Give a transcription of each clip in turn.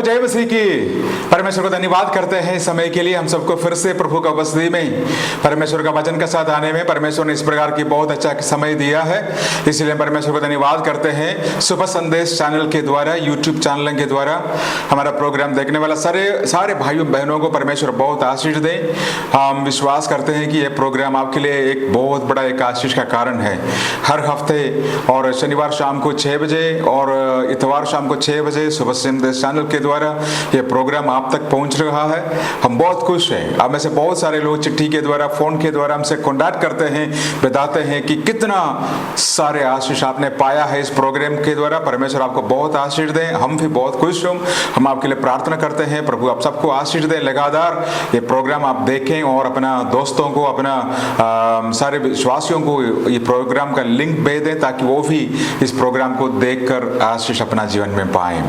जय मसीह की। परमेश्वर को धन्यवाद करते हैं इस समय के लिए हम सबको फिर से प्रभु का उपस्थिति में परमेश्वर का वचन के साथ आने में परमेश्वर ने इस प्रकार की बहुत अच्छा समय दिया है, इसलिए परमेश्वर को धन्यवाद करते हैं। सुबह संदेश चैनल के द्वारा, यूट्यूब चैनल के द्वारा हमारा प्रोग्राम देखने वाला सारे भाइयों बहनों को परमेश्वर बहुत आशीष दे। हम विश्वास करते हैं कि यह प्रोग्राम आपके लिए एक बहुत बड़ा एक आशीष का कारण है। हर हफ्ते और शनिवार शाम को 6 बजे और इतवार शाम को 6 बजे सुबह संदेश चैनल के द्वारा ये प्रोग्राम आप तक पहुंच रहा है। हम बहुत खुश हैं। आप में से बहुत सारे लोग चिट्ठी के द्वारा, फोन के द्वारा हमसे कॉन्टैक्ट करते हैं, बताते हैं कि कितना सारे आशीष आपने पाया है इस प्रोग्राम के द्वारा। परमेश्वर आपको बहुत आशीष दें। हम भी बहुत खुश हों। हम आपके लिए प्रार्थना करते हैं, प्रभु आप सबको आशीष दें। लगातार ये प्रोग्राम आप देखें और अपना दोस्तों को, अपना सारे विश्वासियों को ये प्रोग्राम का लिंक भेज दें ताकि वो भी इस प्रोग्राम को देखकर आशीष अपना जीवन में पाएं।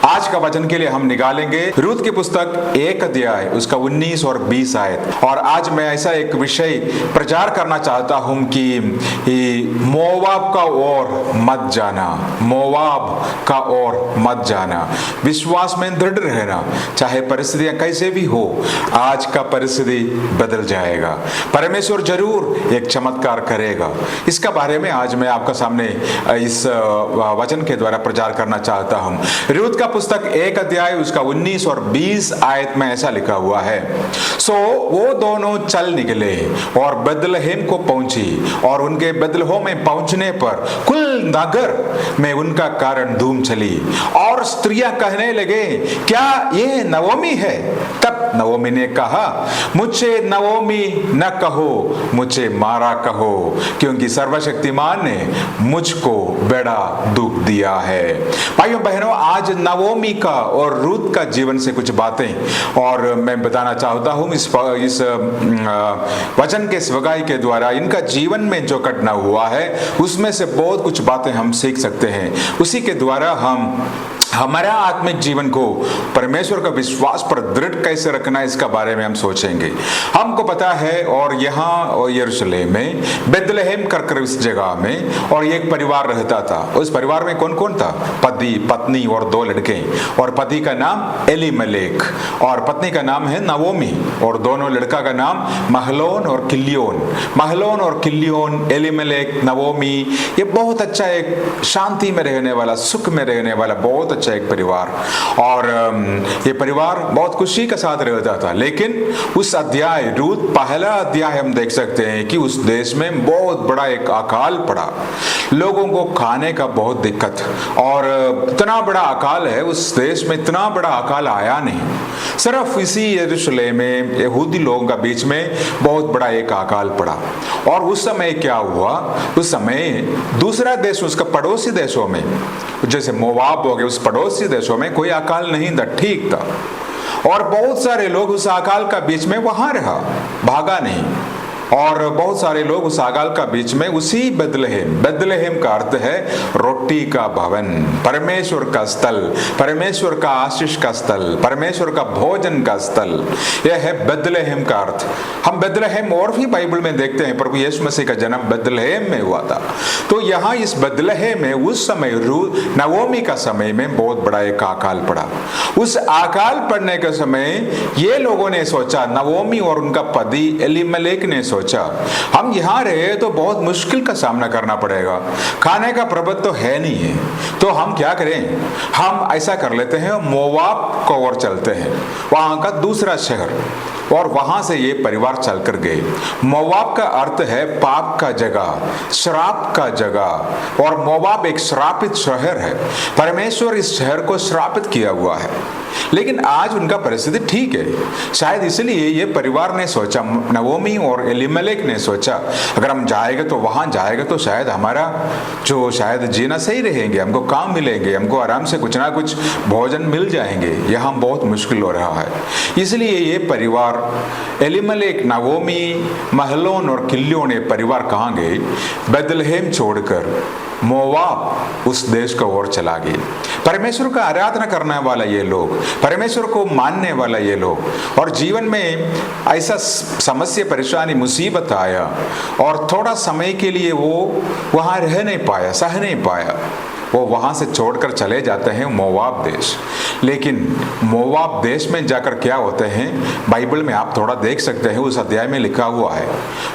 आज का वचन के लिए हम निकालेंगे रूत की पुस्तक 1 अध्याय उसका 19 और 20 आयत। और आज मैं ऐसा एक विषय प्रचार करना चाहता हूं कि मोवाब का ओर मत जाना, मोवाब का ओर मत जाना। विश्वास में दृढ़ रहना, चाहे परिस्थितियां कैसे भी हो। आज का परिस्थिति बदल जाएगा, परमेश्वर जरूर एक चमत्कार करेगा। इसका बारे में आज मैं आपका सामने इस वचन के द्वारा प्रचार करना चाहता हूं। रूत का पुस्तक 1 अध्याय उसका 19 और 20 आयत में ऐसा लिखा हुआ है। सो वो दोनों चल निकले और बेथलेहेम को पहुंची, और उनके बेथलेहेम में पहुंचने पर कुल नगर में उनका कारण धूम चली, और स्त्रियां कहने लगे क्या ये नवोमी है? तब नवोमी ने कहा मुझे नवोमी न कहो, मुझे मारा कहो, क्योंकि सर्वशक्तिमान ने मुझको बड़ा दुख दिया है। भाइयों बहनों, आज नवोमी का और रूत का जीवन से कुछ बातें और मैं बताना चाहता हूं इस वचन के स्वगाई के द्वारा। इनका जीवन में जो घटना हुआ है उसमें से बहुत कुछ बातें हम सीख सकते हैं। उसी के द्वारा हम हमारा आत्मिक जीवन को परमेश्वर का विश्वास पर दृढ़ कैसे रखना, इसका बारे में हम सोचेंगे। हमको पता है, और यहाँ और यरूशलेम में बेथलेहेम कर इस जगह में और एक परिवार रहता था। उस परिवार में कौन कौन था? पति, पत्नी और 2 लड़के। और पति का नाम एलीमेलेक और पत्नी का नाम है नवोमी, और दोनों लड़का का नाम महलोन और किल्योन। महलोन और किल्योन, एलीमेलेक, नवोमी, ये बहुत अच्छा एक शांति में रहने वाला, सुख में रहने वाला बहुत अच्छा एक परिवार। और ये परिवार बहुत खुशी के साथ रहता था। लेकिन उस अध्याय रूत पहला अध्याय हम देख सकते हैं कि उस देश में बहुत बड़ा एक अकाल पड़ा। लोगों को खाने का बहुत दिक्कत, और इतना बड़ा अकाल है उस देश में, इतना बड़ा अकाल आया नहीं। सिर्फ इसी यरूशलेम में यहूदी लोगों का बीच में बहुत बड़ा एक अकाल पड़ा। और उस समय क्या हुआ? उस समय दूसरा देश, उसका पड़ोसी देशों में, जैसे मोवाब हो गए, उस पड़ोसी देशों में कोई अकाल नहीं था, ठीक था। और बहुत सारे लोग उस अकाल का बीच में वहां रहा, भागा नहीं। और बहुत सारे लोग उस अकाल का बीच में उसी बेथलेहेम, बेथलेहेम का अर्थ है रोटी का भवन, परमेश्वर का स्थल, परमेश्वर का आशीष का स्थल, परमेश्वर का भोजन का स्थल, यह है बेथलेहेम का अर्थ। हम बेथलेहेम और भी बाइबल में देखते हैं, प्रभु यीशु मसीह का जन्म बेथलेहेम में हुआ था। तो यहाँ इस बेथलेहेम में उस समय नवोमी का समय में बहुत बड़ा एक अकाल पड़ा। उस अकाल पड़ने के समय ये लोगों ने सोचा, नवोमी और उनका पति एलीमेलेक ने सोचा हम यहां रहे तो बहुत मुश्किल का सामना करना पड़ेगा, खाने का प्रबंध तो है नहीं है, तो हम क्या करें? हम ऐसा कर लेते हैं, मोवाब को ओर चलते हैं, वहां का दूसरा शहर। और वहां से ये परिवार चलकर गए। मोवाब का अर्थ है पाप का जगह, श्राप का जगह, और मोवाब एक श्रापित शहर है। परमेश्वर इस शहर को श्रापित किया हुआ है। लेकिन आज उनका परिस्थिति ठीक है। शायद इसलिए ये परिवार ने सोचा, नवोमी और एलीमेलेक ने सोचा अगर हम जाएंगे तो वहां जाएंगे तो शायद हमारा जो शायद जीना सही रहेंगे, हमको काम मिलेंगे, हमको आराम से कुछ ना कुछ भोजन मिल जाएंगे। यहाँ बहुत मुश्किल हो रहा है। इसलिए ये परिवार एलीमेलेक, नवोमी, महलोन और किल्योन ये परिवार कहाँ गए? बेथलेहेम छोड़कर मोवाब उस देश को ओर चला गए। परमेश्वर का आराधना करने वाला ये लोग, परमेश्वर को मानने वाला ये लोग, और जीवन में ऐसा समस्या, परेशानी, मुसीबत आया और थोड़ा समय के लिए वो वहां रह नहीं पाया, सह नहीं पाया। वो वहां से छोड़कर चले जाते हैं मोवाब देश। लेकिन मोवाब देश में जाकर क्या होते हैं, बाइबल में आप थोड़ा देख सकते हैं, उस अध्याय में लिखा हुआ है।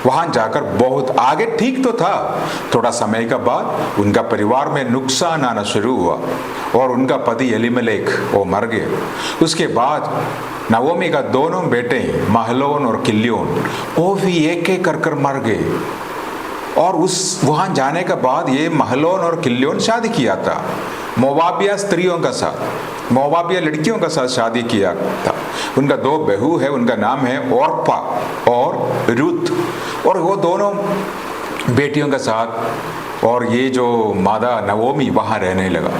वहां जाकर बहुत आगे ठीक तो था, थोड़ा समय के बाद उनका परिवार में नुकसान आना शुरू हुआ और उनका पति एलीमेलेक वो मर गया। उसके बाद नवोमी का दोनों बेटे महलोन और किल्योन वो भी एक एक कर मर गए। और उस वहां जाने के बाद ये महलोन और किल्योन शादी किया था मोवाबिया स्त्रियों का साथ, मोवाबिया लड़कियों का साथ शादी किया था। उनका 2 बहू है, उनका नाम है ओर्पा और रूत, और वो दोनों बेटियों के साथ और ये जो मादा नवोमी वहां रहने लगा।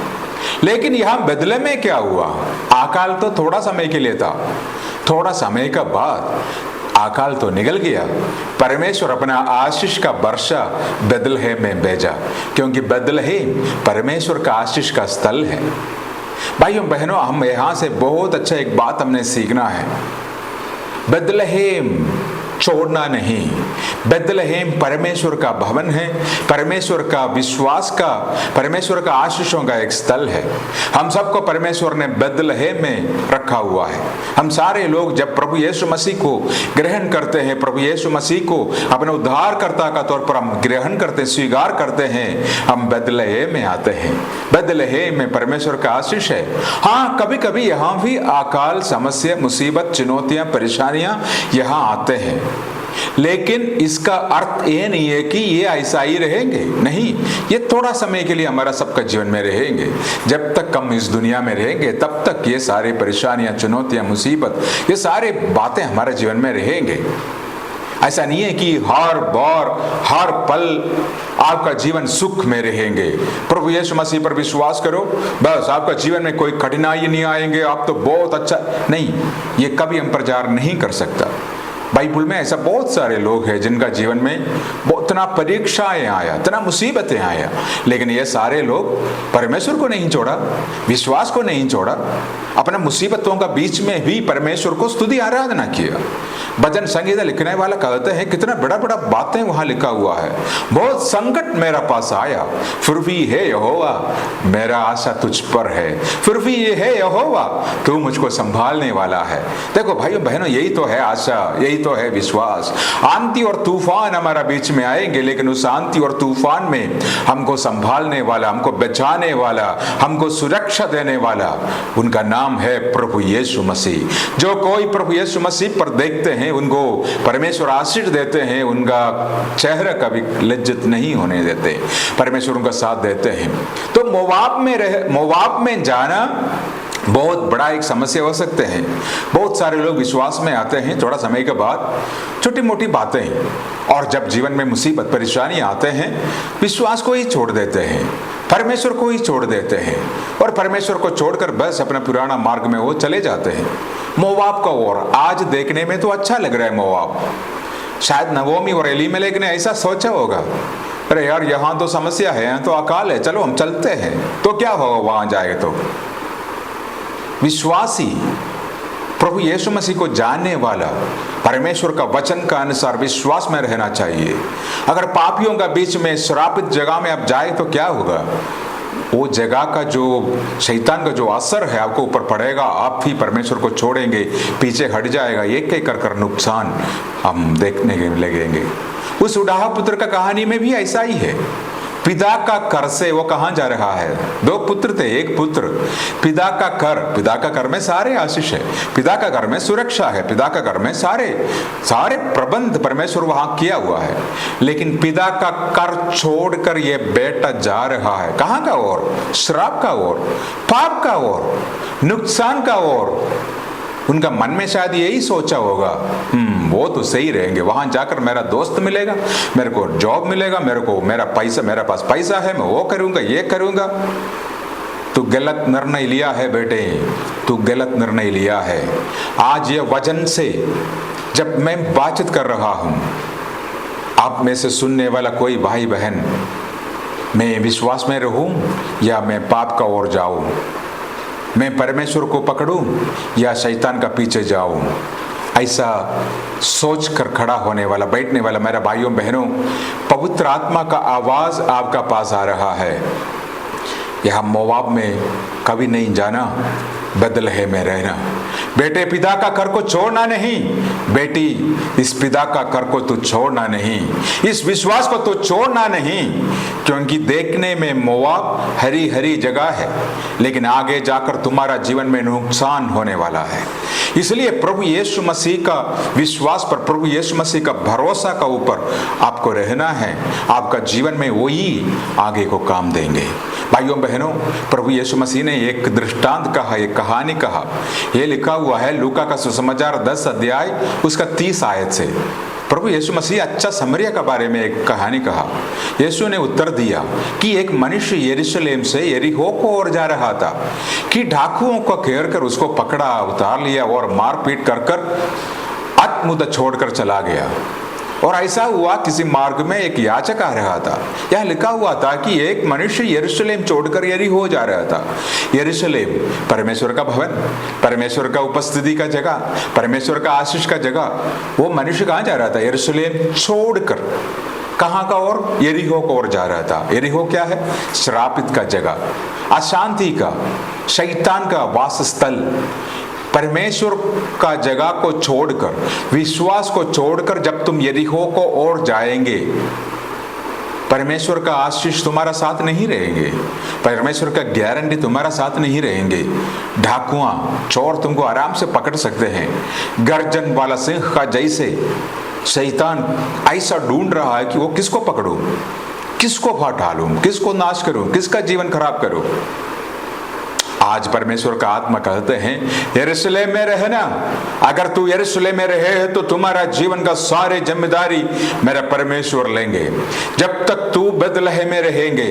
लेकिन यहां बदले में क्या हुआ, अकाल तो थोड़ा समय के लिए था, थोड़ा समय के बाद अकाल तो निकल गया। परमेश्वर अपना आशीष का वर्षा बेथलेहेम में भेजा, क्योंकि बेथलेहेम परमेश्वर का आशीष का स्थल है। भाइयों बहनों, हम यहां से बहुत अच्छा एक बात हमने सीखना है, बेथलेहेम छोड़ना नहीं। बेथलेहेम परमेश्वर का भवन है, परमेश्वर का विश्वास का, परमेश्वर का आशीषों का एक स्थल है। हम सबको परमेश्वर ने बेथलेहेम में रखा हुआ है। हम सारे लोग जब प्रभु यीशु मसीह को ग्रहण करते हैं, प्रभु यीशु मसीह को अपने उद्धारकर्ता का तौर पर हम ग्रहण करते, स्वीकार करते हैं, हम बेथलेहेम में आते हैं। बेथलेहेम में परमेश्वर का आशीष है। हाँ, कभी कभी यहाँ भी अकाल, समस्या, मुसीबत, चुनौतियां, परेशानियां यहाँ आते हैं, लेकिन इसका अर्थ ये नहीं है कि ये ऐसा ही रहेंगे। नहीं, ये थोड़ा समय के लिए हमारा सबका जीवन में रहेंगे। जब तक हम इस दुनिया में रहेंगे तब तक ये सारे परेशानियां, चुनौतियां, मुसीबत, ये सारे बातें हमारे जीवन में रहेंगे। ऐसा नहीं है कि हर बार हर पल आपका जीवन सुख में रहेंगे। प्रभु यीशु मसीह पर विश्वास करो, बस आपका जीवन में कोई कठिनाई नहीं आएंगे, आप तो बहुत अच्छा। नहीं, ये कभी हम प्रचार नहीं कर सकता। बाइबल में ऐसा बहुत सारे लोग हैं जिनका जीवन में इतना परीक्षाएं आया, इतना मुसीबतें आया, लेकिन ये सारे लोग परमेश्वर को नहीं छोड़ा, विश्वास को नहीं छोड़ा, अपने मुसीबतों का बीच में भी परमेश्वर को स्तुति आराधना किया। भजन संगीत लिखने वाला कहते हैं कितना बड़ा बड़ा बातें वहां लिखा हुआ है। बहुत संकट मेरा पास आया, फिर भी है यहोवा मेरा आशा तुझ पर है, फिर भी ये है यहोवा तू मुझको संभालने वाला है। देखो भाइयों बहनों, यही तो है आशा, यही तो है विश्वास। आंधी और तूफान हमारा बीच में आएंगे, लेकिन उस आंधी और तूफान में हमको संभालने वाला, हमको बचाने वाला, हमको सुरक्षा देने वाला, उनका नाम है प्रभु यीशु मसीह। जो कोई प्रभु यीशु मसीह पर देखते हैं उनको परमेश्वर आशीष देते हैं, उनका चेहरा कभी लज्जित नहीं होने देते, परमेश्वर उनका साथ देते हैं। तो मोवाब में जाना बहुत बड़ा एक समस्या हो सकते हैं। बहुत सारे लोग विश्वास में आते हैं, थोड़ा समय के बाद छोटी मोटी बातें, और जब जीवन में मुसीबत परेशानी आते हैं विश्वास को ही छोड़ देते हैं, परमेश्वर को ही छोड़ देते हैं, और परमेश्वर को छोड़कर बस अपना पुराना मार्ग में वो चले जाते हैं। मोवाब का और आज देखने में तो अच्छा लग रहा है मोवाब। शायद नवोमी और एलीमेलेक ने ऐसा सोचा होगा, अरे यार यहाँ तो समस्या है, यहाँ तो अकाल है, चलो हम चलते हैं, तो क्या होगा वहां जाए। तो विश्वासी, प्रभु यीशु मसीह को जानने वाला, परमेश्वर का वचन का अनुसार विश्वास में रहना चाहिए। अगर पापियों का बीच में श्रापित जगह में आप जाए तो क्या होगा, वो जगह का जो शैतान का जो असर है आपको ऊपर पड़ेगा, आप ही परमेश्वर को छोड़ेंगे, पीछे हट जाएगा, एक एक कर नुकसान हम देखने लगेंगे। उस उड़ाहा पुत्र का कहानी में भी ऐसा ही है। पिता का कर से वो कहां जा रहा है, 2 पुत्र थे, एक पुत्र। पिता का कर में सारे आशीष है, पिता का घर में सुरक्षा है, पिता का घर में सारे प्रबंध परमेश्वर वहां किया हुआ है। लेकिन पिता का कर छोड़कर ये बेटा जा रहा है कहां का ओर, श्राप का ओर, पाप का ओर, नुकसान का ओर। उनका मन में शायद यही सोचा होगा, वो तो सही रहेंगे, वहां जाकर मेरा दोस्त मिलेगा, मेरे को जॉब मिलेगा, मेरा पास पैसा है, मैं वो करूंगा, ये करूंगा। तू गलत निर्णय लिया है बेटे, तू गलत निर्णय लिया है। आज ये वचन से जब मैं बातचीत कर रहा हूं, आप में से सुनने वाला कोई भाई बहन, मैं विश्वास में रहूं या मैं पाप का ओर जाऊं, मैं परमेश्वर को पकड़ूं या शैतान का पीछे जाऊं, ऐसा सोच कर खड़ा होने वाला, बैठने वाला मेरा भाइयों बहनों, पवित्र आत्मा का आवाज आपका पास आ रहा है। यहाँ मोवाब में कभी नहीं जाना, बेथलेहेम में रहना। बेटे पिता का घर को छोड़ना नहीं, बेटी इस पिता का घर को तू छोड़ना नहीं, इस विश्वास को तू छोड़ना नहीं, क्योंकि देखने में मोवाब हरी हरी जगह है, लेकिन आगे जाकर तुम्हारा जीवन में नुकसान होने वाला है। इसलिए प्रभु यीशु मसीह का विश्वास पर, प्रभु यीशु मसीह का भरोसा का ऊपर आपको रहना है। आपका जीवन में वही आगे को काम देंगे। भाइयों बहनों, प्रभु यीशु मसीह ने एक दृष्टांत कहा, एक कहानी कहा। यह लिखा हुआ है लूका का सुसमाचार 10 अध्याय उसका 30 आयत से। प्रभु यीशु मसीह अच्छा समरिया के बारे में एक कहानी कहा। यीशु ने उत्तर दिया कि एक मनुष्य यरूशलेम से यरीहो को ओर जा रहा था कि डाकुओं को घेर कर उसको पकड़ा, उतार लिया और मारपीट कर कर आत्मुदा छोड़कर चला गया। और ऐसा हुआ, किसी मार्ग में एक याचक आ रहा था। यह लिखा हुआ था कि एक मनुष्य यरूशलेम छोड़कर यरीहो जा रहा था। यरूशलेम परमेश्वर का भवन, परमेश्वर का उपस्थिति का जगह, परमेश्वर का आशीष का जगह। वो मनुष्य कहाँ जा रहा था? यरूशलेम छोड़कर। कहाँ का ओर? यरीहो को ओर जा रहा था। यरीहो क्या है? श्रापित का जगह, अशांति का, शैतान का वासस्थल। परमेश्वर का जगह को छोड़कर, विश्वास को छोड़कर जब तुम यरीहो को ओर जाएंगे, परमेश्वर का आशीष तुम्हारा साथ नहीं रहेंगे, परमेश्वर का गारंटी तुम्हारा साथ नहीं रहेंगे। डाकुआ चोर तुमको आराम से पकड़ सकते हैं। गर्जन वाला सिंह का जैसे शैतान ऐसा ढूंढ रहा है कि वो किसको पकड़ूं, किसको फाड़ डालूं, किसको नाश करूं, किसका जीवन खराब करूं। आज परमेश्वर का आत्मा कहते हैं यरूशलेम में रहना। अगर तू यरूशलेम में रहे तो तुम्हारा जीवन का सारे जिम्मेदारी मेरा परमेश्वर लेंगे। जब तक तू बेथलेहेम में रहेंगे,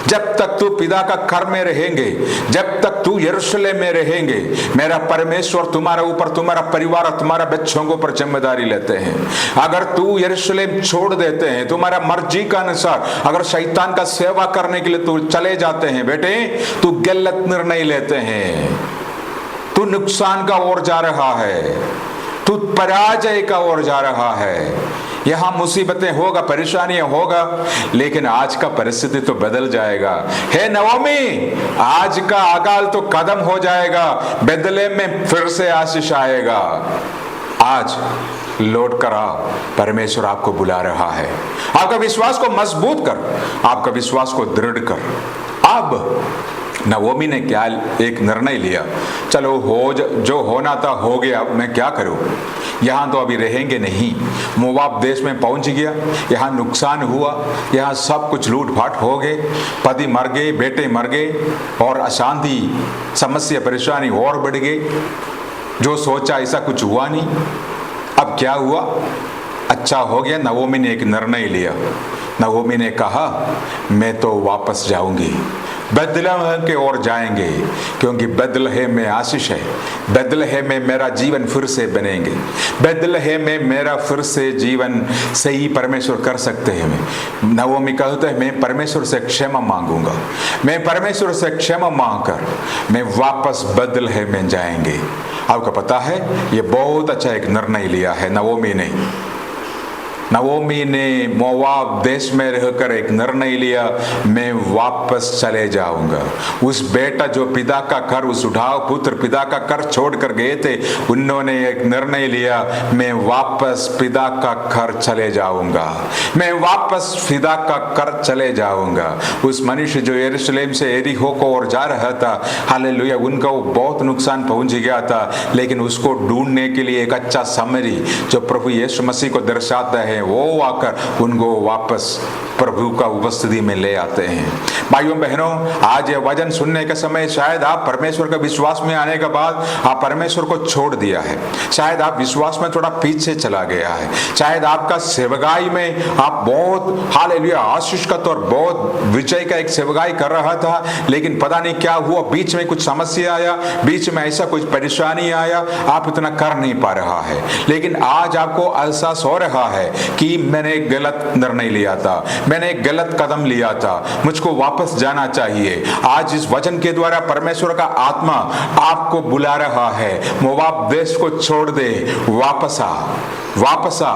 जब तक तू पिता का घर में रहेंगे, जब तक तू यरूशलेम में रहेंगे, मेरा परमेश्वर तुम्हारे ऊपर, तुम्हारा परिवार और तुम्हारा बच्चों के ऊपर जिम्मेदारी लेते हैं। अगर तू यरूशलेम छोड़ देते हैं, तुम्हारा मर्जी का अनुसार अगर शैतान का सेवा करने के लिए तू चले जाते हैं, बेटे तू गलत निर्णय लेते हैं, तू नुकसान का ओर जा रहा है, तू पराजय का ओर जा रहा है। यहां मुसीबतें होगा, परेशानियां होगा, लेकिन आज का परिस्थिति तो बदल जाएगा। हे नवमी, आज का अकाल तो खत्म हो जाएगा, बेथलेहेम में फिर से आशीष आएगा। आज लौट कर आओ, परमेश्वर आपको बुला रहा है। आपका विश्वास को मजबूत कर, आपका विश्वास को दृढ़ कर। अब नवोमी ने क्या एक निर्णय लिया, चलो हो जो होना था हो गया, मैं क्या करूं, यहाँ तो अभी रहेंगे नहीं। मोवाब देश में पहुंच गया, यहाँ नुकसान हुआ, यहाँ सब कुछ लूटपाट हो गए, पति मर गए, बेटे मर गए और अशांति, समस्या, परेशानी और बढ़ गई। जो सोचा ऐसा कुछ हुआ नहीं। अब क्या हुआ? अच्छा हो गया, नवोमी ने एक निर्णय लिया। नवोमी ने कहा मैं तो वापस जाऊंगी, बेथलेहेम के ओर जाएंगे, क्योंकि बेथलेहेम में आशीष है, बेथलेहेम में मेरा जीवन फिर से बनेंगे, बेथलेहेम में मेरा फिर से जीवन सही परमेश्वर कर सकते हैं। नवोमी कहते हैं मैं परमेश्वर से क्षमा मांगूंगा, मैं परमेश्वर से क्षमा मांगकर मैं वापस बेथलेहेम में जाएंगे। आपको पता है ये बहुत अच्छा एक निर्णय लिया है नवोमी ने। नवोमी ने मोवाब देश में रहकर एक निर्णय लिया, मैं वापस चले जाऊंगा। उस बेटा जो पिता का घर, उस उठाव पुत्र पिता का घर छोड़कर गए थे, उन्होंने एक निर्णय लिया, मैं वापस पिता का घर चले जाऊंगा, मैं वापस पिता का घर चले जाऊंगा। उस मनुष्य जो यरूशलेम से यरीहो को ओर जा रहा था, हालेलुया, उनका बहुत नुकसान पहुंच गया था, लेकिन उसको ढूंढने के लिए एक अच्छा समरी जो प्रभु यीशु मसीह को दर्शाता है, वो आकर उनको वापस प्रभु का उपस्थिति में ले आते हैं। भाइयों बहनों, आज ये वचन सुनने के समय शायद आप परमेश्वर का विश्वास में आने के बाद आप परमेश्वर को छोड़ दिया है, शायद आप विश्वास में थोड़ा पीछे चला गया है, शायद आपका सेवकाई में आप बहुत हालेलुया आशीष का तो बहुत विजय का एक सेवकाई कर रहा था, लेकिन पता नहीं क्या हुआ, बीच में कुछ समस्या आया, बीच में ऐसा कुछ परेशानी आया, आप इतना कर नहीं पा रहा है। लेकिन आज आपको एहसास हो रहा है कि मैंने एक गलत निर्णय लिया था, मैंने एक गलत कदम लिया था, मुझको वापस जाना चाहिए। आज इस वचन के द्वारा परमेश्वर का आत्मा आपको बुला रहा है, मोआब देश को छोड़ दे, वापस आ, वापस आ।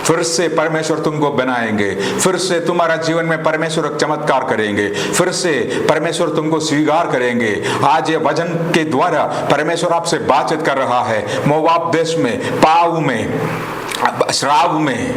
फिर से परमेश्वर तुमको बनाएंगे, फिर से तुम्हारा जीवन में परमेश्वर चमत्कार करेंगे, फिर से परमेश्वर तुमको स्वीकार करेंगे। आज ये वचन के द्वारा परमेश्वर आपसे बातचीत कर रहा है। मोआब देश में, पाव में, श्राव में,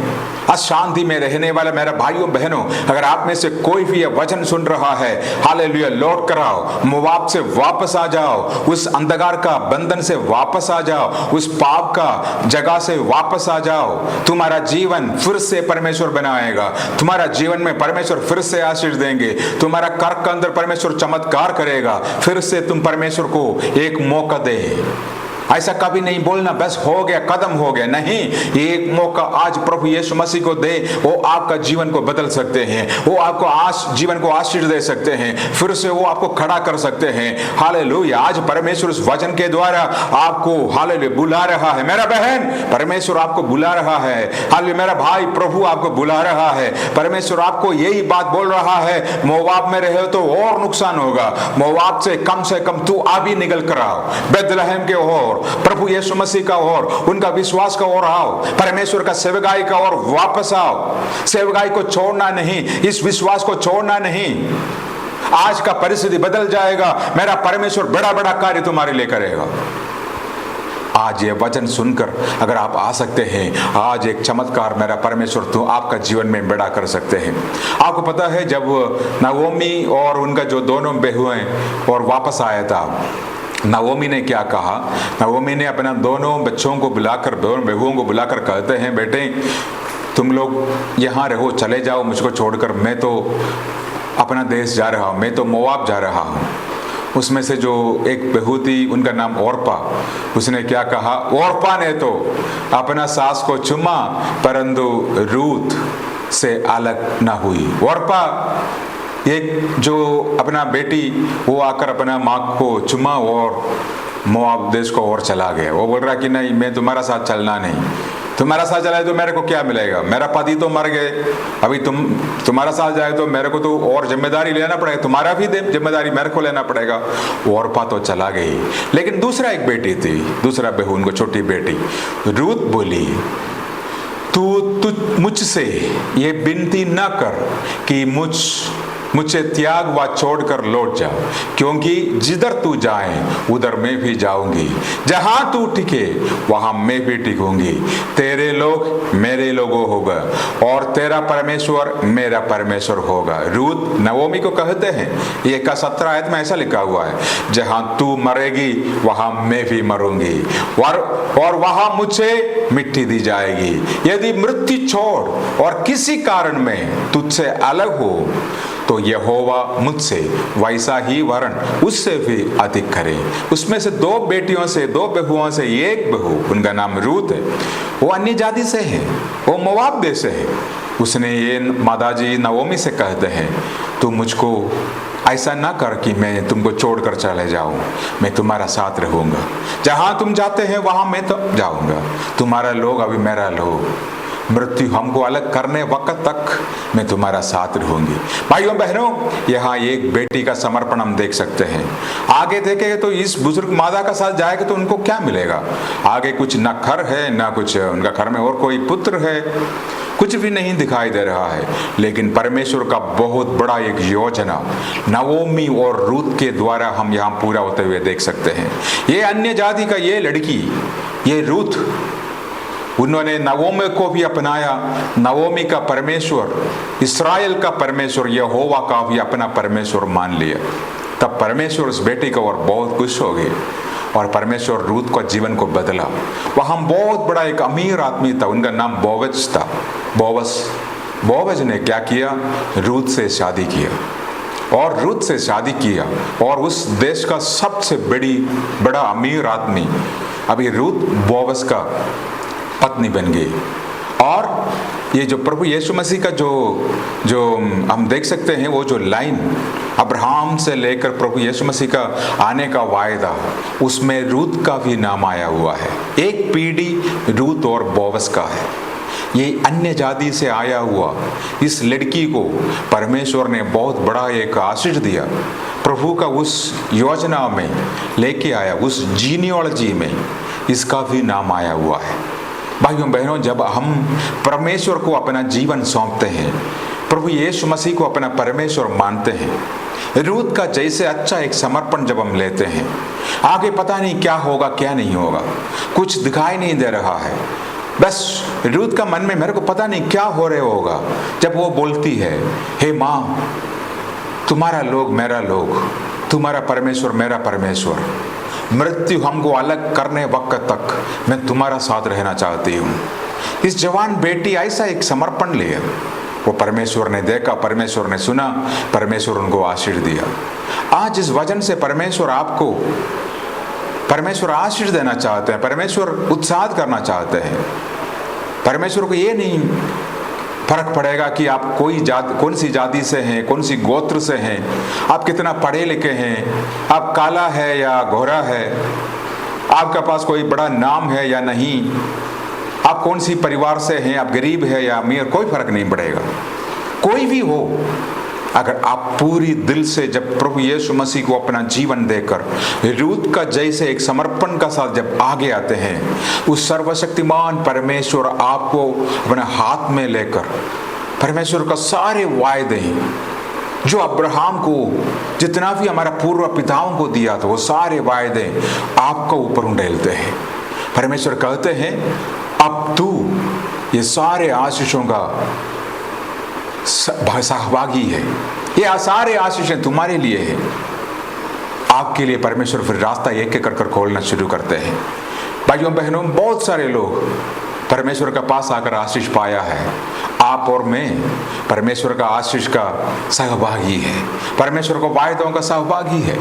अशांति में रहने वाले मेरे भाइयों बहनों, अगर आप में से कोई भी ये वचन सुन रहा है, हालेलुया, लौट कर आओ, मोआब से वापस आ जाओ, उस अंधकार का बंधन से वापस आ जाओ, उस पाप का जगह से वापस आ जाओ। तुम्हारा जीवन फिर से परमेश्वर बनाएगा, तुम्हारा जीवन में परमेश्वर फिर से आशीष देंगे, तुम्हारा कर्क के अंदर परमेश्वर चमत्कार करेगा। फिर से तुम परमेश्वर को एक मौका दे। ऐसा कभी नहीं बोलना बस हो गया, कदम हो गया, नहीं। एक मौका आज प्रभु यीशु मसीह को दे, वो आपका जीवन को बदल सकते हैं, वो आपको जीवन को आशीष दे सकते हैं, फिर से वो आपको खड़ा कर सकते हैं। हालेलुया। आज परमेश्वर उस वचन के द्वारा आपको हालेलुया बुला रहा है। मेरा बहन, परमेश्वर आपको बुला रहा है। हालेलुया। मेरा भाई, प्रभु आपको बुला रहा है। परमेश्वर आपको यही बात बोल रहा है, मोआब में रहे तो और नुकसान होगा, मोआब से कम तू अभी निकल कर आओ, बेथलेहम के ओर, प्रभु यीशु मसीह का ओर, उनका विश्वास का ओर आओ, परमेश्वर का सेवकाई का ओर वापस आओ। सेवकाई को छोड़ना नहीं, इस विश्वास को छोड़ना नहीं। आज का परिस्थिति बदल जाएगा, मेरा परमेश्वर बड़ा बड़ा कार्य तुम्हारे लिए करेगा। आज ये वचन सुनकर अगर आप आ सकते हैं, आज एक चमत्कार मेरा परमेश्वर तो आपका जीवन में बड़ा कर सकते हैं। आपको पता है, जब नवोमी और उनका जो दोनों बहुएं और वापस आया था, नवोमी ने क्या कहा? नवोमी ने अपना दोनों बच्चों को बुलाकर, दोनों बहुओं को बुलाकर कहते हैं, बेटे तुम लोग यहाँ रहो, चले जाओ मुझको छोड़कर, मैं तो अपना देश जा रहा हूँ, मैं तो मोआब जा रहा हूँ। उसमें से जो एक बहू थी, उनका नाम ओरपा, उसने क्या कहा? ओरपा ने तो अपना सास को चुमा परंतु रूत से अलग न हुई। ओरपा एक जो अपना बेटी, वो आकर अपना माँ को चुमा और मोआब देश को और चला गया। वो बोल रहा कि नहीं, मैं तुम्हारा साथ चलना नहीं, तुम्हारा साथ चलाए तो मेरे को क्या मिलेगा, मेरा पति तो मर गए, अभी तुम्हारा साथ जाए तो मेरे को तो और जिम्मेदारी लेना पड़ेगा, तुम्हारा भी जिम्मेदारी मेरे को लेना पड़ेगा। ओरपा तो चला गई। लेकिन दूसरा एक बेटी थी, दूसरा बहू, उनको छोटी बेटी रूत बोली, तू मुझसे ये विनती न कर कि मुझसे त्याग व छोड़कर लौट जा, क्योंकि जिधर तू जाए उधर मैं भी जाऊंगी, जहां तू टिके वहां मैं भी टिकूंगी। तेरे लोग मेरे लोगों होगा और तेरा परमेश्वर मेरा परमेश्वर होगा। रूत नवोमी को कहते हैं, ये का 17 आयत में ऐसा लिखा हुआ है, जहां तू मरेगी वहां मैं भी मरूंगी और वहां मुझे मिट्टी दी जाएगी। यदि मृत्यु छोड़ और किसी कारण में तुझसे अलग हो तो यहोवा मुझसे वैसा ही वरण उससे भी अधिक करे। उसमें से 2 बेटियों से, 2 बहुओं से एक बहू, उनका नाम रूत है, वो अन्य जाति से है, वो मोआब देश से है। उसने ये माताजी नवोमी से कहते हैं, तू मुझको ऐसा ना कर कि मैं तुमको छोड़कर चले जाऊं, मैं तुम्हारा साथ रहूंगा, जहां तुम जाते हैं वहां मैं तो जाऊंगा, तुम्हारा लोग अभी मेरा लोग, मृत्यु हमको अलग करने वक्त तक मैं तुम्हारा साथ रहूंगी। भाइयों बहनों, यहाँ एक बेटी का समर्पण हम देख सकते हैं। आगे देखेंगे तो इस बुजुर्ग माता का साथ जाएगा तो उनको क्या मिलेगा? आगे कुछ ना घर है, ना कुछ उनका घर में और कोई पुत्र है, कुछ भी नहीं दिखाई दे रहा है। लेकिन परमेश्वर का बहुत बड़ा एक योजना नवोमी और रूत के द्वारा हम यहाँ पूरा होते हुए देख सकते हैं। ये अन्य जाति का ये लड़की, ये रूत, उन्होंने नवोमी को भी अपनाया। नवोमी का परमेश्वर, इस्राएल का परमेश्वर, यहोवा का भी अपना परमेश्वर मान लिया। तब परमेश्वर उस बेटी को और बहुत खुश हो गए और परमेश्वर रूत का जीवन को बदला। वहाँ बहुत बड़ा एक अमीर आदमी था, उनका नाम बोवज था। बोवज ने क्या किया? रूत से शादी किया और रूत से शादी किया और उस देश का सबसे बड़ा अमीर आदमी अभी रूत बोवज का पत्नी बन गई। और ये जो प्रभु यीशु मसीह का जो हम देख सकते हैं, वो जो लाइन अब्राहम से लेकर प्रभु यीशु मसीह का आने का वायदा, उसमें रूत का भी नाम आया हुआ है। एक पीढ़ी रूत और बोवज का है। ये अन्य जाति से आया हुआ इस लड़की को परमेश्वर ने बहुत बड़ा एक आशीष दिया, प्रभु का उस योजना में लेके आया, उस जीनियोलॉजी में इसका भी नाम आया हुआ है। भाइयों बहनों, जब हम परमेश्वर को अपना जीवन सौंपते हैं, प्रभु यीशु मसीह को अपना परमेश्वर मानते हैं, रूत का जैसे अच्छा एक समर्पण जब हम लेते हैं, आगे पता नहीं क्या होगा क्या नहीं होगा, कुछ दिखाई नहीं दे रहा है, बस रूत का मन में मेरे को पता नहीं क्या हो रहा होगा, जब वो बोलती है, हे माँ, तुम्हारा लोग मेरा लोग, तुम्हारा परमेश्वर मेरा परमेश्वर, मृत्यु हमको अलग करने वक्त तक मैं तुम्हारा साथ रहना चाहती हूँ। इस जवान बेटी ऐसा एक समर्पण लिया, वो परमेश्वर ने देखा, परमेश्वर ने सुना, परमेश्वर उनको आशीष दिया। आज इस वचन से परमेश्वर आशीष देना चाहते हैं, परमेश्वर उत्साह करना चाहते हैं। परमेश्वर को ये नहीं फर्क पड़ेगा कि आप कौन सी जाति से हैं, कौन सी गोत्र से हैं, आप कितना पढ़े लिखे हैं, आप काला है या गोरा है, आपका पास कोई बड़ा नाम है या नहीं, आप कौन सी परिवार से हैं, आप गरीब है या अमीर, कोई फर्क नहीं पड़ेगा। कोई भी हो, अगर आप पूरी दिल से जब प्रभु यीशु मसीह को अपना जीवन देकर रूत का जैसे एक समर्पण का साथ जब आगे आते हैं, उस सर्वशक्तिमान परमेश्वर आपको अपने हाथ में लेकर परमेश्वर का सारे वायदे जो अब्राहम को जितना भी हमारा पूर्व पिताओं को दिया था, वो सारे वायदे आपको ऊपर उंडेलते हैं। परमेश्वर कहते हैं, अब तू ये सारे आशीषों का सहभागी है, ये सारे आशीषें तुम्हारे लिए है। आपके लिए परमेश्वर फिर रास्ता एक एक कर खोलना शुरू करते हैं। भाइयों बहनों, बहुत सारे लोग परमेश्वर के पास आकर आशीष पाया है। आप और मैं परमेश्वर का आशीष का सहभागी है, परमेश्वर को वायदों का सहभागी है।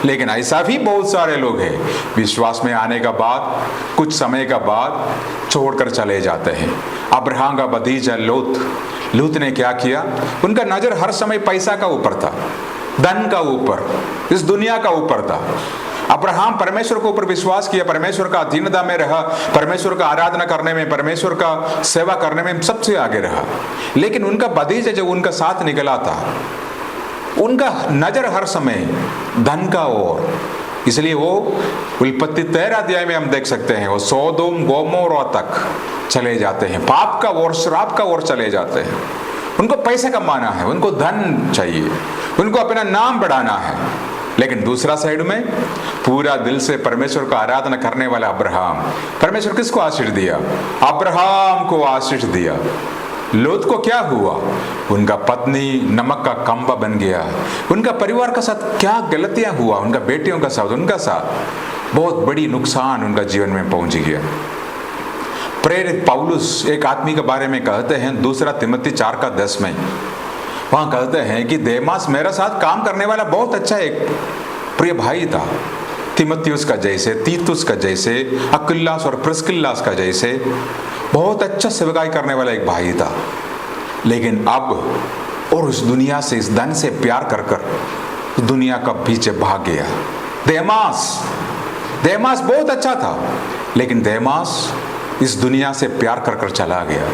लेकिन ऐसा भी बहुत सारे लोग हैं, विश्वास में आने का बाद कुछ समय का बाद छोड़कर चले जाते हैं। अब्राहम का भतीजा लूत ने क्या किया, उनका नजर हर समय पैसा का ऊपर था, धन का ऊपर, इस दुनिया का ऊपर था। अब्राहम परमेश्वर के ऊपर विश्वास किया, परमेश्वर का अधीनता में रहा, परमेश्वर का आराधना करने में, परमेश्वर का सेवा करने में सबसे आगे रहा। लेकिन उनका भतीजा जब उनका साथ निकला था, उनका नजर हर समय धन का ओर, इसलिए वो उत्पत्ति 13 अध्याय में हम देख सकते हैं, वो सोदोम गोमोरा तक चले जाते हैं, पाप का ओर, श्राप का ओर चले जाते हैं। उनको पैसे कमाना है, उनको धन चाहिए, उनको अपना नाम बढ़ाना है। लेकिन दूसरा साइड में पूरा दिल से परमेश्वर को आराधना करने वाला अब्राहम, परमेश्वर किसको आशीष दिया? अब्राहम को आशीष दिया। लूत को क्या हुआ? उनका पत्नी नमक का कम्बा बन गया। उनका परिवार का साथ क्या गलतियां हुआ, उनका बेटियों का साथ, उनका साथ बहुत बड़ी नुकसान उनका जीवन में पहुंच गया। प्रेरित पौलुस एक आदमी के बारे में कहते हैं, दूसरा तिमोथी 4:10 में, वहां कहते हैं कि देमास मेरा साथ काम करने वाला बहुत अच्छा एक प्रिय भाई था, तिमोथियुस का जैसे, तीतुस का जैसे, अक्विलास और प्रिस्किल्लास का जैसे बहुत अच्छा सेवकाई करने वाला एक भाई था। लेकिन अब और उस दुनिया से, इस धन से प्यार कर कर दुनिया का पीछे भाग गया। देमास बहुत अच्छा था, लेकिन देमास इस दुनिया से प्यार कर कर चला गया।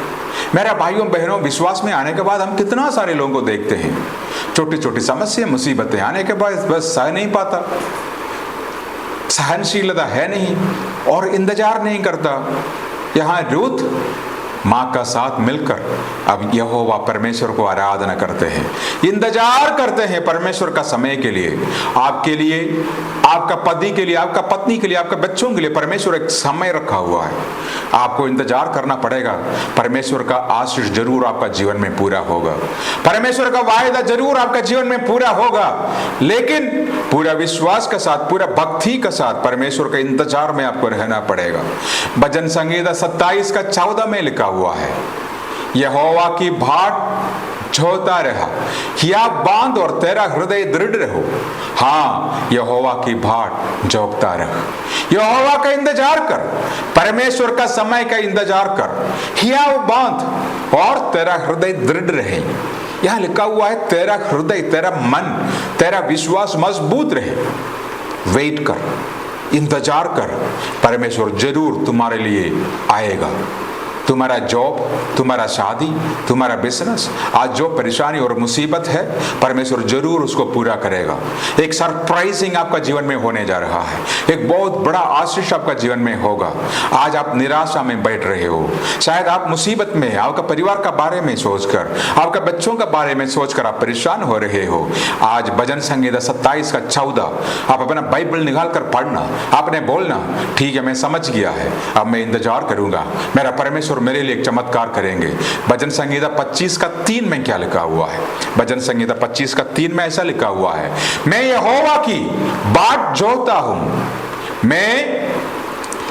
मेरा भाइयों बहनों, विश्वास में आने के बाद हम कितना सारे लोगों को देखते हैं, छोटी छोटी समस्या मुसीबतें आने के बाद बस सह नहीं पाता, सहनशीलता है नहीं और इंतजार नहीं करता। यहाँ रूत माँ का साथ मिलकर अब यहोवा परमेश्वर को आराधना करते हैं, इंतजार करते हैं परमेश्वर का समय के लिए। आपके लिए, आपका पति के लिए, आपका पत्नी के लिए, आपके बच्चों के लिए परमेश्वर एक समय रखा हुआ है। आपको इंतजार करना पड़ेगा। परमेश्वर का आशीष जरूर आपका जीवन में पूरा होगा, परमेश्वर का वायदा जरूर आपका जीवन में पूरा होगा। लेकिन पूरा विश्वास के साथ, पूरा भक्ति के साथ परमेश्वर के इंतजार में आपको रहना पड़ेगा। भजन संगीता 27:14 में लिखा हुआ है, यहोवा की बाट जोता रहा, हिया बांध और तेरा हृदय दृढ़ रहो। हाँ, यहोवा की बाट जोगता रह, यहोवा का इंतजार कर, परमेश्वर का समय का इंतजार कर, हिया बांध और तेरा हृदय दृढ़ रहे। यहां लिखा हुआ है, तेरा हृदय, तेरा मन, तेरा विश्वास मजबूत रहे। वेट कर, इंतजार कर, परमेश्वर जरूर तुम्हारे लिए आएगा। तुम्हारा जॉब, तुम्हारा शादी, तुम्हारा बिजनेस, आज जो परेशानी और मुसीबत है परमेश्वर जरूर उसको पूरा करेगा। एक सरप्राइजिंग आपका जीवन में होने जा रहा है, एक बहुत बड़ा आशीष आपका जीवन में होगा। आज आप निराशा में बैठ रहे हो, शायद आप मुसीबत में, आपका परिवार का बारे में सोचकर, आपका बच्चों का बारे में सोचकर आप परेशान हो रहे हो। आज भजन संहिता 27 का 14 आप अपना बाइबल निकाल कर पढ़ना, आपने बोलना, ठीक है मैं समझ गया है, अब मैं इंतजार करूंगा, मेरा परमेश्वर मेरे लिए एक चमत्कार करेंगे। भजन संहिता 25 का 3 में क्या लिखा हुआ है? भजन संहिता 25 का 3 में ऐसा लिखा हुआ है, मैं यहोवा की बाट जोहता हूं, मैं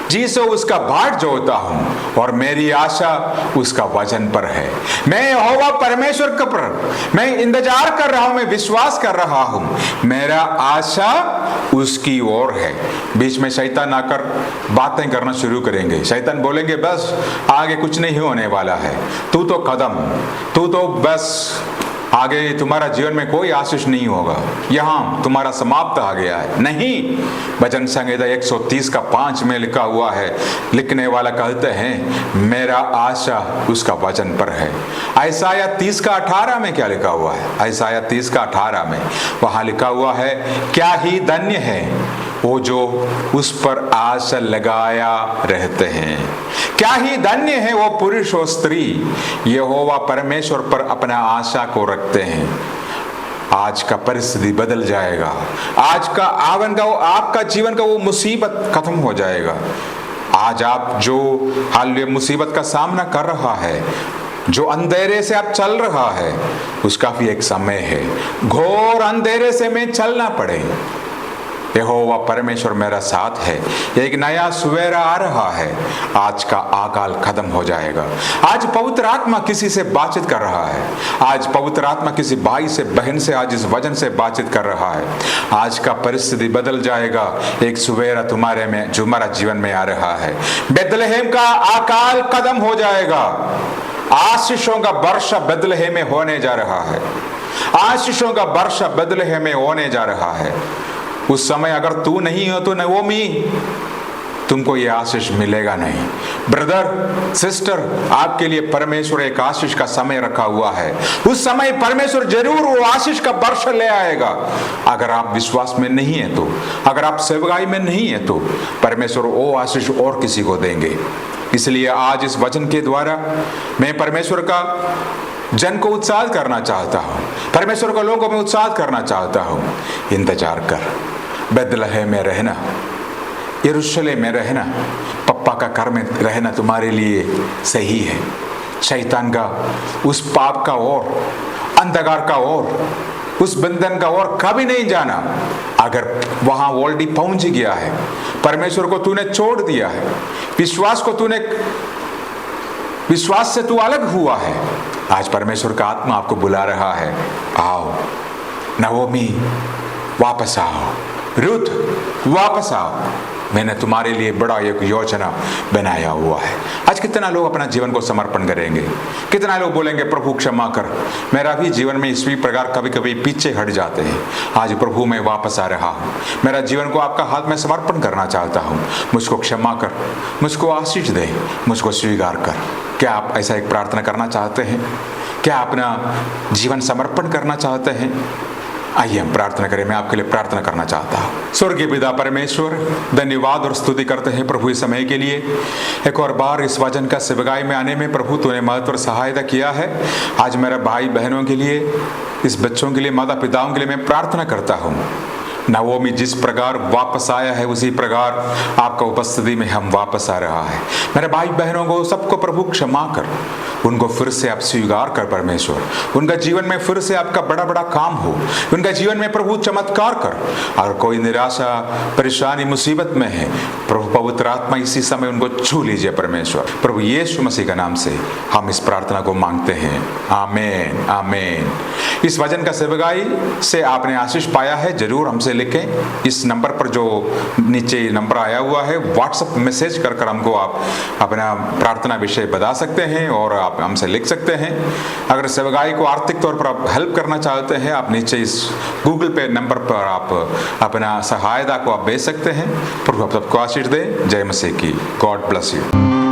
जिसे उसका बाट जोहता हूं और मेरी आशा उसका वचन पर है। मैं यहोवा परमेश्वर का पर मैं इंतजार कर रहा हूं, मैं विश्वास कर रहा हूं, मेरा आशा उसकी ओर है। बीच में शैतान आकर बातें करना शुरू करेंगे, शैतान बोलेंगे बस आगे कुछ नहीं होने वाला है, तू तो कदम, तू तो बस आगे तुम्हारा जीवन में कोई आशीष नहीं होगा, यहां तुम्हारा समाप्त आ गया है। नहीं, भजन संहिता 130 का 5 में लिखा हुआ है, लिखने वाला कहते हैं मेरा आशा उसका वचन पर है। यशायाह 30 का 18 में क्या लिखा हुआ है? यशायाह 30 का 18 में वहां लिखा हुआ है, क्या ही धन्य है वो जो उस पर आशा लगाया रहते हैं, क्या ही धन्य है वो पुरुष और स्त्री यहोवा परमेश्वर पर अपना आशा को रखते हैं। आज का परिस्थिति बदल जाएगा, आज का आवन का आपका जीवन का वो मुसीबत खत्म हो जाएगा। आज आप जो हाल मुसीबत का सामना कर रहा है, जो अंधेरे से आप चल रहा है, उसका भी एक समय है, घोर अंधेरे से मैं चलना पड़े, यहोवा परमेश्वर मेरा साथ है, एक नया सवेरा आ रहा है, आज का आकाल खत्म हो जाएगा। आज पवित्र आत्मा किसी से बातचीत कर रहा है, आज पवित्र आत्मा किसी भाई से, बहन से आज इस वचन से बातचीत कर रहा है। आज का परिस्थिति बदल जाएगा, एक सवेरा तुम्हारे में, तुम्हारा जीवन में आ रहा है। बेथलेहम का आकाल खत्म हो जाएगा, आशीषों का वर्षा बेथलेहम में होने जा रहा है, आशीषों का वर्षा बेथलेहम में होने जा रहा है। उस समय अगर तू नहीं हो तो नवोमी तुमको ये आशीष मिलेगा नहीं। ब्रदर सिस्टर, आपके लिए परमेश्वर एक आशीष का समय रखा हुआ है, उस समय परमेश्वर जरूर वो आशीष का वर्षा ले आएगा। अगर आप विश्वास में नहीं है तो, अगर आप सेवकाई में नहीं है तो परमेश्वर वो आशीष और किसी को देंगे। इसलिए आज इस वचन के द्वारा मैं परमेश्वर का जन को उत्साह करना चाहता हूं, परमेश्वर को लोगों में उत्साह करना चाहता हूं। इंतजार कर, बेथलेहम में रहना, यरूशलेम में रहना, पप्पा का घर में रहना तुम्हारे लिए सही है। शैतान का उस पाप का और अंधकार का और उस बंधन का और कभी नहीं जाना। अगर वहां ऑलरेडी पहुंच गया है, परमेश्वर को तूने छोड़ दिया है, विश्वास को तूने, विश्वास से तू अलग हुआ है, आज परमेश्वर का आत्मा आपको बुला रहा है, आओ नवोमी वापस आओ, रुत वापस आओ, मैंने तुम्हारे लिए बड़ा एक योजना बनाया हुआ है। आज कितना लोग अपना जीवन को समर्पण करेंगे, कितना लोग बोलेंगे प्रभु क्षमा कर, मेरा भी जीवन में इसी प्रकार कभी कभी पीछे हट जाते हैं। आज प्रभु मैं वापस आ रहा हूँ, मेरा जीवन को आपका हाथ में समर्पण करना चाहता हूँ, मुझको क्षमा कर, मुझको आशीष दे, मुझको स्वीकार कर। क्या आप ऐसा एक प्रार्थना करना चाहते हैं? क्या अपना जीवन समर्पण करना चाहते हैं? आइए हम प्रार्थना करें। मैं आपके लिए प्रार्थना करना चाहता हूँ। स्वर्गीय पिता परमेश्वर, धन्यवाद और स्तुति करते हैं प्रभु इस समय के लिए। एक और बार इस वचन का सेवकाई में आने में प्रभु तूने मदद और सहायता किया है। आज मेरे भाई बहनों के लिए, इस बच्चों के लिए, माता पिताओं के लिए मैं प्रार्थना करता हूँ, नवोमी जिस प्रकार वापस आया है उसी प्रकार आपका उपस्थिति में हम वापस आ रहा है। मेरे भाई बहनों को सबको प्रभु क्षमा कर, उनको फिर से आप स्वीकार कर परमेश्वर, उनका जीवन में फिर से आपका बड़ा बड़ा काम हो, उनका जीवन में प्रभु चमत्कार कर। अगर कोई निराशा, परेशानी, मुसीबत में है, प्रभु पवित्र आत्मा इसी समय उनको छू लीजिए परमेश्वर। प्रभु यीशु मसीह का नाम से हम इस प्रार्थना को मांगते हैं, आमीन आमीन। इस वचन का सेवकाई से आपने आशीष पाया है, जरूर हमसे लिखें। इस नंबर पर जो नीचे नंबर आया हुआ है, व्हाट्सएप मैसेज कर हमको आप अपना प्रार्थना विषय बता सकते हैं और आप हमसे लिख सकते हैं। अगर सेवकाई को आर्थिक तौर पर आप हेल्प करना चाहते हैं, आप नीचे इस गूगल पे नंबर पर आप अपना सहायता को आप भेज सकते हैं। प्रभु आप सबको आशीष दे। जय मसीह की। God bless you.